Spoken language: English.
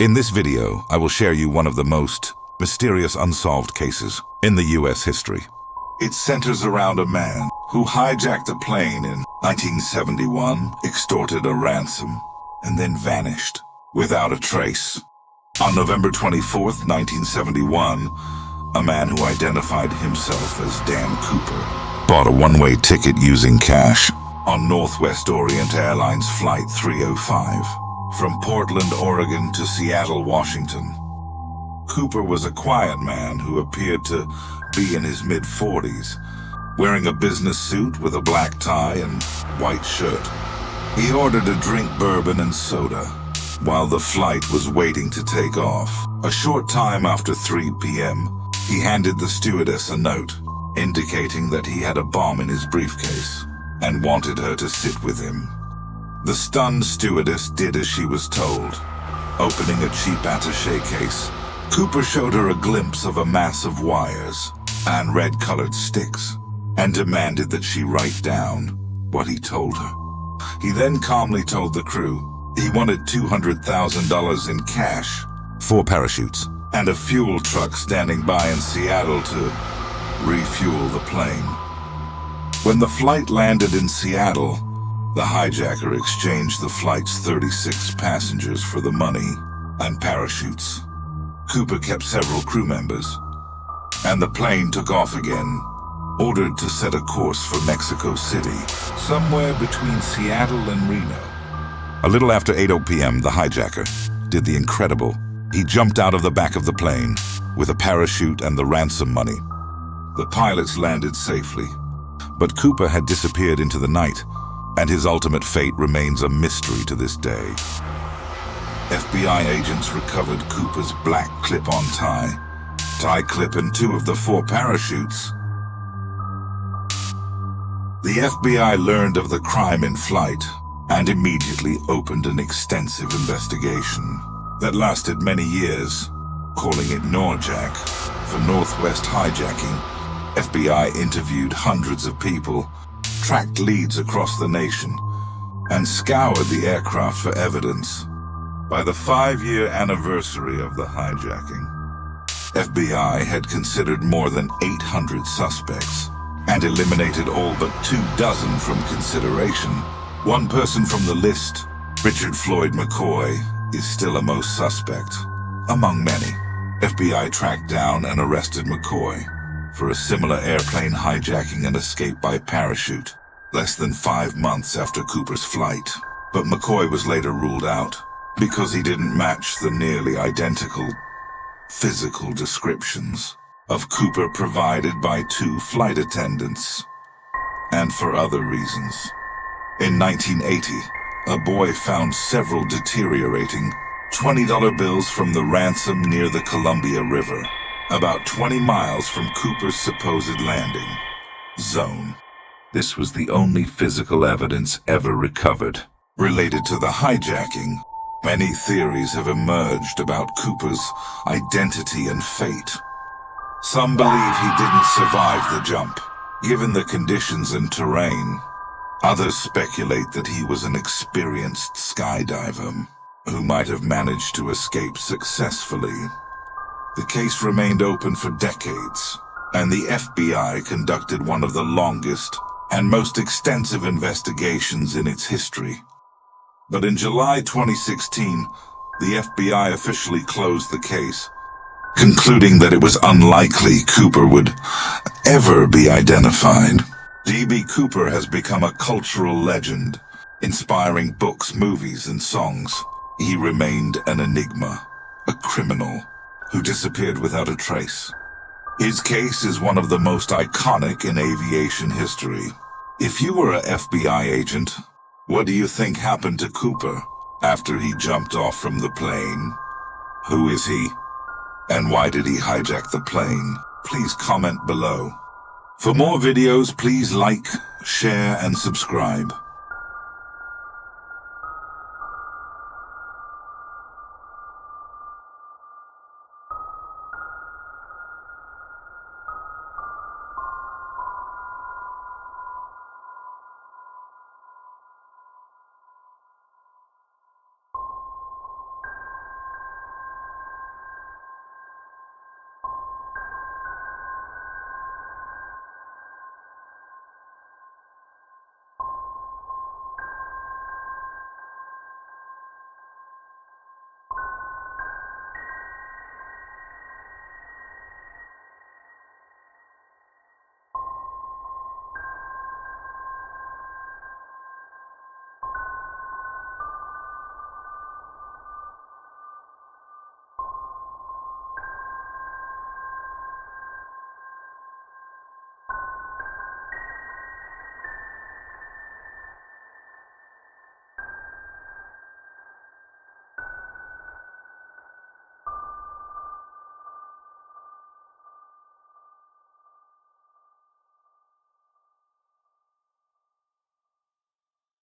In this video, I will share you one of the most mysterious unsolved cases in the U.S. history. It centers around a man who hijacked a plane in 1971, extorted a ransom, and then vanished without a trace. On November 24th, 1971, a man who identified himself as Dan Cooper bought a one-way ticket using cash on Northwest Orient Airlines Flight 305 from Portland, Oregon to Seattle, Washington. Cooper was a quiet man who appeared to be in his mid-40s, wearing a business suit with a black tie and white shirt. He ordered a drink, bourbon and soda, while the flight was waiting to take off. A short time after 3 p.m., he handed the stewardess a note, indicating that he had a bomb in his briefcase and wanted her to sit with him. The stunned stewardess did as she was told. Opening a cheap attaché case, Cooper showed her a glimpse of a mass of wires and red-colored sticks, and demanded that she write down what he told her. He then calmly told the crew he wanted $200,000 in cash, 4 parachutes, and a fuel truck standing by in Seattle to refuel the plane. When the flight landed in Seattle, the hijacker exchanged the flight's 36 passengers for the money and parachutes. Cooper kept several crew members, and the plane took off again, ordered to set a course for Mexico City, somewhere between Seattle and Reno. A little after 8:00 p.m., the hijacker did the incredible. He jumped out of the back of the plane with a parachute and the ransom money. The pilots landed safely, but Cooper had disappeared into the night, and his ultimate fate remains a mystery to this day. FBI agents recovered Cooper's black clip-on tie clip and 2 of the 4 parachutes. The FBI learned of the crime in flight and immediately opened an extensive investigation that lasted many years. Calling it NORJAC for Northwest Hijacking, FBI interviewed hundreds of people, tracked leads across the nation, and scoured the aircraft for evidence. By the 5-year anniversary of the hijacking, FBI had considered more than 800 suspects and eliminated all but 24 from consideration. One person from the list, Richard Floyd McCoy, is still a most suspect. Among many, FBI tracked down and arrested McCoy for a similar airplane hijacking and escape by parachute, less than 5 months after Cooper's flight. But McCoy was later ruled out because he didn't match the nearly identical physical descriptions of Cooper provided by 2 flight attendants, and for other reasons. In 1980, a boy found several deteriorating $20 bills from the ransom near the Columbia River, about 20 miles from Cooper's supposed landing zone. This was the only physical evidence ever recovered related to the hijacking. Many theories have emerged about Cooper's identity and fate. Some believe he didn't survive the jump, given the conditions and terrain. Others speculate that he was an experienced skydiver who might have managed to escape successfully. The case remained open for decades, and the FBI conducted one of the longest and most extensive investigations in its history. But in July 2016, the FBI officially closed the case, concluding that it was unlikely Cooper would ever be identified. D.B. Cooper has become a cultural legend, inspiring books, movies, and songs. He remained an enigma, a criminal who disappeared without a trace. His case is one of the most iconic in aviation history. If you were an FBI agent, what do you think happened to Cooper after he jumped off from the plane? Who is he? And why did he hijack the plane? Please comment below. For more videos, please like, share, and subscribe.